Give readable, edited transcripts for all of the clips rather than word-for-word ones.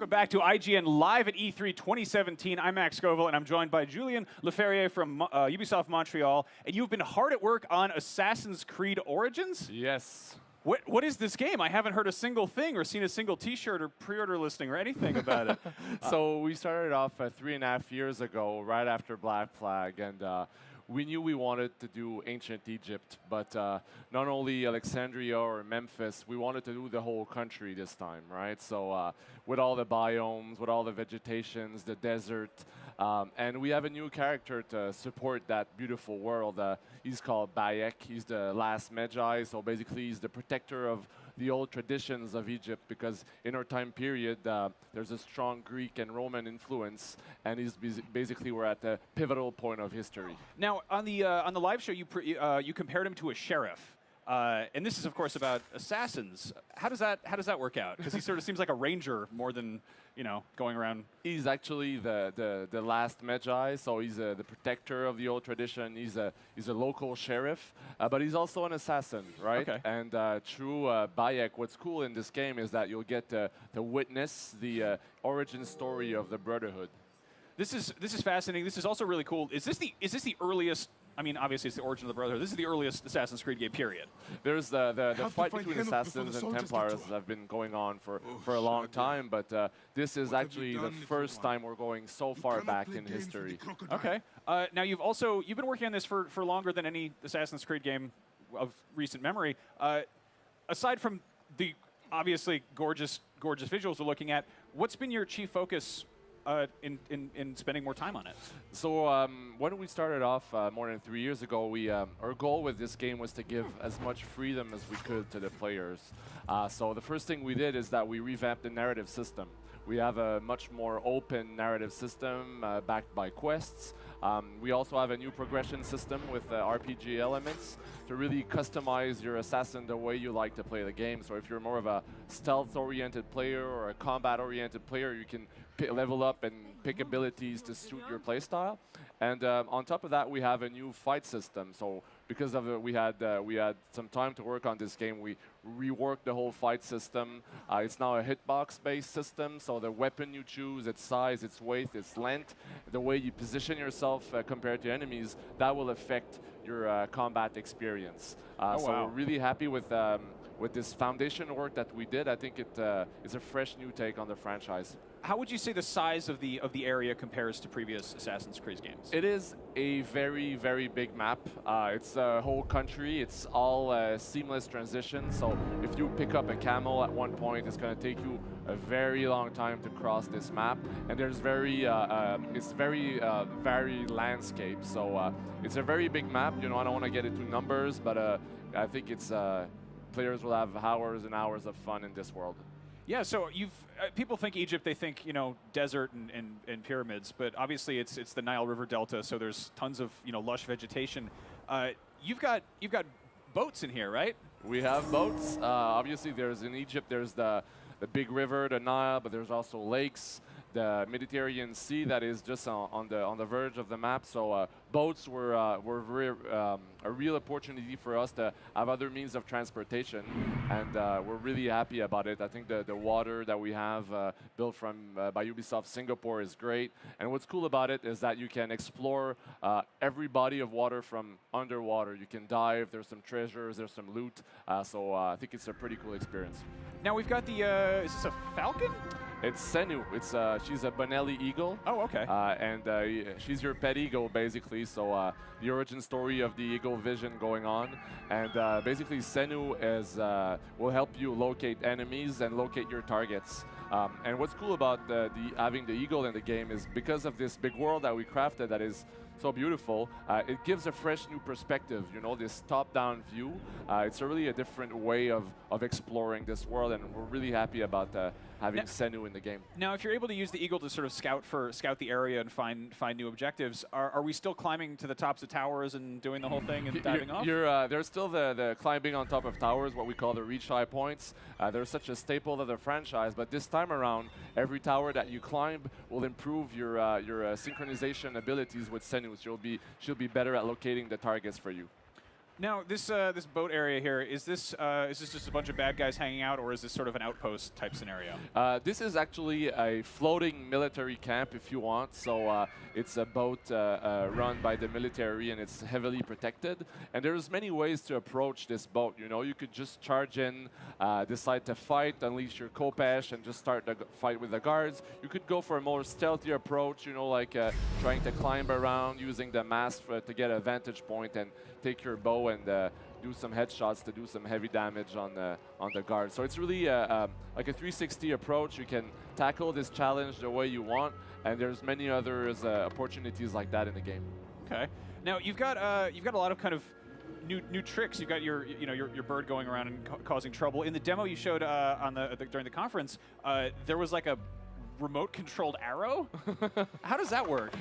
Welcome back to IGN Live at E3 2017. I'm Max Scoville, and I'm joined by Julien Leferrier from Ubisoft Montreal. And you've been hard at work on Assassin's Creed Origins? Yes. What is this game? I haven't heard a single thing or seen a single T-shirt or pre-order listing or anything about it. So we started off 3.5 years ago, right after Black Flag, and we knew we wanted to do ancient Egypt, but not only Alexandria or Memphis, we wanted to do the whole country this time, right? So with all the biomes, with all the vegetations, the desert, and we have a new character to support that beautiful world. He's called Bayek. He's the last Magi, so basically he's the protector of the old traditions of Egypt, because in our time period, there's a strong Greek and Roman influence, and he's basically we're at the pivotal point of history. Now, on the live show, you compared him to a sheriff. And this is, of course, about assassins. How does that work out? Because he sort of seems like a ranger more than, you know, going around. He's actually the last Magi, so he's the protector of the old tradition. He's a local sheriff, but he's also an assassin, right? Okay. And through Bayek, what's cool in this game is that you'll get to witness the origin story of the Brotherhood. This is fascinating. This is also really cool. Is this the earliest? I mean, obviously, it's the origin of the Brotherhood. This is the earliest Assassin's Creed game, period. There's the fight between Assassins and Templars have been going on for a long time, but this is actually the first time we're going so far back in history. Okay. Now, you've been working on this for longer than any Assassin's Creed game of recent memory. Aside from the obviously gorgeous visuals we're looking at, what's been your chief focus in spending more time on it? So when we started off more than 3 years ago, our goal with this game was to give as much freedom as we could to the players. So the first thing we did is that we revamped the narrative system. We have a much more open narrative system backed by quests. We also have a new progression system with RPG elements to really customize your assassin the way you like to play the game. So if you're more of a stealth-oriented player or a combat-oriented player, you can level up and pick abilities to suit your playstyle. And on top of that, we have a new fight system. So because of we had some time to work on this game, we reworked the whole fight system. It's now a hitbox-based system, so the weapon you choose, its size, its weight, its length, the way you position yourself compared to enemies, that will affect your combat experience. So we're really happy with this foundation work that we did. I think it is a fresh new take on the franchise. How would you say the size of the area compares to previous Assassin's Creed games? It is a very, very big map. It's a whole country. It's all seamless transition. So if you pick up a camel at one point, it's going to take you a very long time to cross this map. And there's it's very varied landscape. So it's a very big map. You know, I don't want to get into numbers, but I think it's players will have hours and hours of fun in this world. Yeah, so people think Egypt, they think, you know, desert and pyramids, but obviously it's the Nile River Delta, so there's tons of, you know, lush vegetation. You've got boats in here, right? We have boats. Obviously, in Egypt there's the big river, the Nile, but there's also lakes, the Mediterranean Sea that is just on the verge of the map. So boats were a real opportunity for us to have other means of transportation, and we're really happy about it. I think the water that we have built by Ubisoft Singapore is great, and what's cool about it is that you can explore every body of water from underwater. You can dive, there's some treasures, there's some loot, so I think it's a pretty cool experience. Now we've got is this a falcon? It's Senu. She's a Bonelli eagle. Oh, okay. And she's your pet eagle, basically. So the origin story of the eagle vision going on. And basically, Senu will help you locate enemies and locate your targets. And what's cool about having the eagle in the game is because of this big world that we crafted that is so beautiful, it gives a fresh new perspective, you know, this top-down view. It's a really a different way of exploring this world, and we're really happy about having Senu in the game. Now, if you're able to use the eagle to sort of scout the area and find new objectives, are we still climbing to the tops of towers and doing the whole thing and diving off? There's still the climbing on top of towers, what we call the reach high points. They're such a staple of the franchise, but this time around, every tower that you climb will improve your synchronization abilities with Senu. She'll be better at locating the targets for you. Now, this this boat area here, is this just a bunch of bad guys hanging out, or is this sort of an outpost type scenario? This is actually a floating military camp, if you want. So it's a boat run by the military, and it's heavily protected. And there's many ways to approach this boat. You know, you could just charge in, decide to fight, unleash your Kopesh, and just start the fight with the guards. You could go for a more stealthy approach, you know, like trying to climb around, using the mast to get a vantage point and take your bow and do some headshots to do some heavy damage on the guard. So it's really like a 360 approach. You can tackle this challenge the way you want, and there's many others opportunities like that in the game. Okay. Now you've got a lot of kind of new tricks. You've got your your bird going around and causing trouble. In the demo you showed during the conference, there was like a remote controlled arrow. How does that work?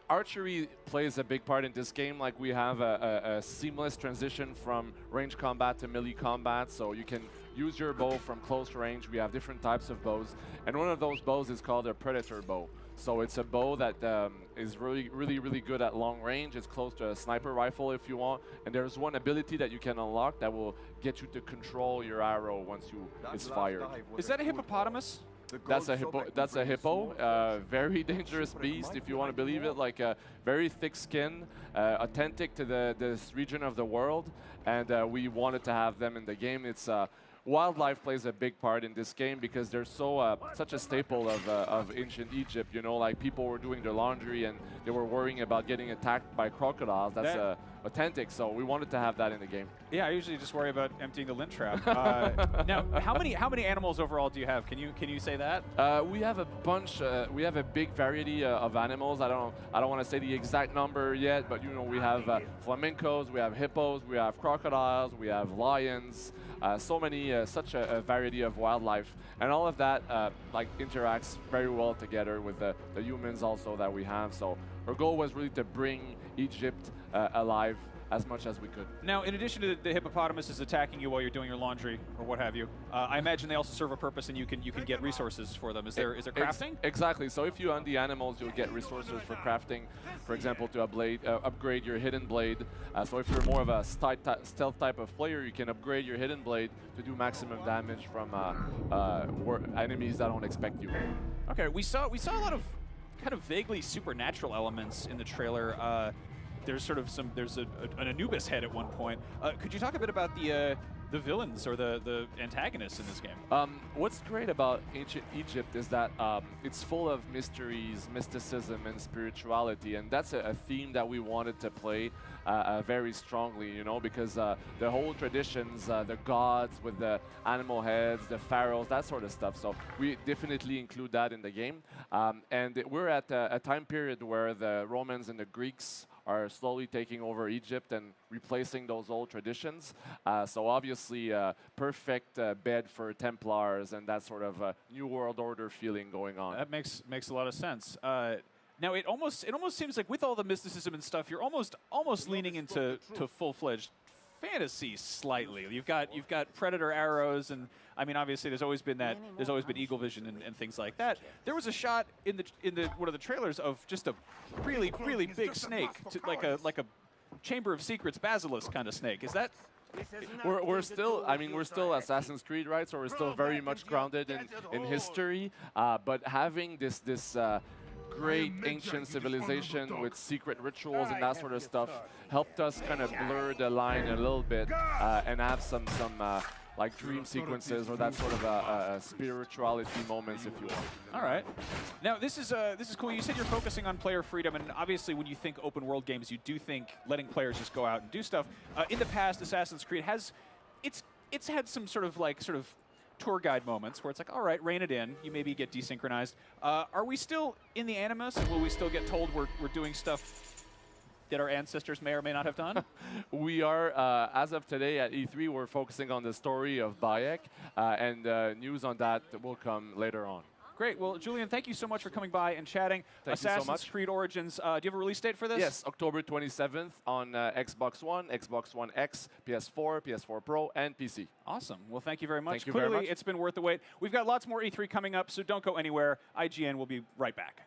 Archery plays a big part in this game. Like, we have a seamless transition from range combat to melee combat, so you can use your bow from close range. We have different types of bows, and one of those bows is called a Predator bow. So it's a bow that is really good at long range. It's close to a sniper rifle if you want, and there's one ability that you can unlock that will get you to control your arrow once it's fired. Is that a hippopotamus? That's a hippo. That's a hippo. Very dangerous beast, if you want to believe it. Like a very thick skin, authentic to this region of the world, and we wanted to have them in the game. It's wildlife plays a big part in this game because they're so such a staple of ancient Egypt. You know, like, people were doing their laundry and they were worrying about getting attacked by crocodiles. That's authentic, so we wanted to have that in the game. Yeah, I usually just worry about emptying the lint trap. Now, how many animals overall do you have? Can you say that? We have a bunch. We have a big variety of animals. I don't want to say the exact number yet, but you know, we have flamencos, we have hippos, we have crocodiles, we have lions. So many, such a variety of wildlife, and all of that like interacts very well together with the humans also that we have. So our goal was really to bring Egypt alive as much as we could. Now, in addition to the hippopotamuses attacking you while you're doing your laundry or what have you, I imagine they also serve a purpose, and you can get resources for them. Is there crafting? Exactly. So if you hunt the animals, you'll get resources for crafting. For example, to upgrade your hidden blade. So if you're more of a stealth type of player, you can upgrade your hidden blade to do maximum damage from enemies that don't expect you. Okay, we saw a lot of kind of vaguely supernatural elements in the trailer. There's an Anubis head at one point. Could you talk a bit about the villains or the antagonists in this game? What's great about ancient Egypt is that it's full of mysteries, mysticism, and spirituality, and that's a theme that we wanted to play very strongly, you know, because the whole traditions, the gods with the animal heads, the pharaohs, that sort of stuff. So we definitely include that in the game. And we're at a time period where the Romans and the Greeks are slowly taking over Egypt and replacing those old traditions. So obviously, perfect bed for Templars and that sort of New World Order feeling going on. That makes a lot of sense. Now, it almost seems like with all the mysticism and stuff, you're almost leaning into full-fledged fantasy slightly. You've got predator arrows, and I mean, obviously there's always been eagle vision and things like that. There was a shot in the one of the trailers of just a really big snake, like a Chamber of Secrets basilisk kind of snake. Is that? We're still Assassin's Creed, right? So we're still very much grounded in history, but having this great ancient civilization with secret rituals and that sort of stuff helped us kind of blur the line a little bit and have some like dream sequences or that sort of spirituality moments, if you want. All right. Now, this is cool. You said you're focusing on player freedom, and obviously when you think open world games, you do think letting players just go out and do stuff. In the past, Assassin's Creed it's had some sort of tour guide moments where it's like, all right, rein it in. You maybe get desynchronized. Are we still in the Animus? Will we still get told we're doing stuff that our ancestors may or may not have done? We are, as of today at E3, we're focusing on the story of Bayek, and news on that will come later on. Great. Well, Julian, thank you so much for coming by and chatting. Thank you so Assassin's much. Creed Origins. Do you have a release date for this? Yes, October 27th on Xbox One, Xbox One X, PS4, PS4 Pro, and PC. Awesome. Well, thank you very much. Thank you Clearly, very much. it's been worth the wait. We've got lots more E3 coming up, so don't go anywhere. IGN will be right back.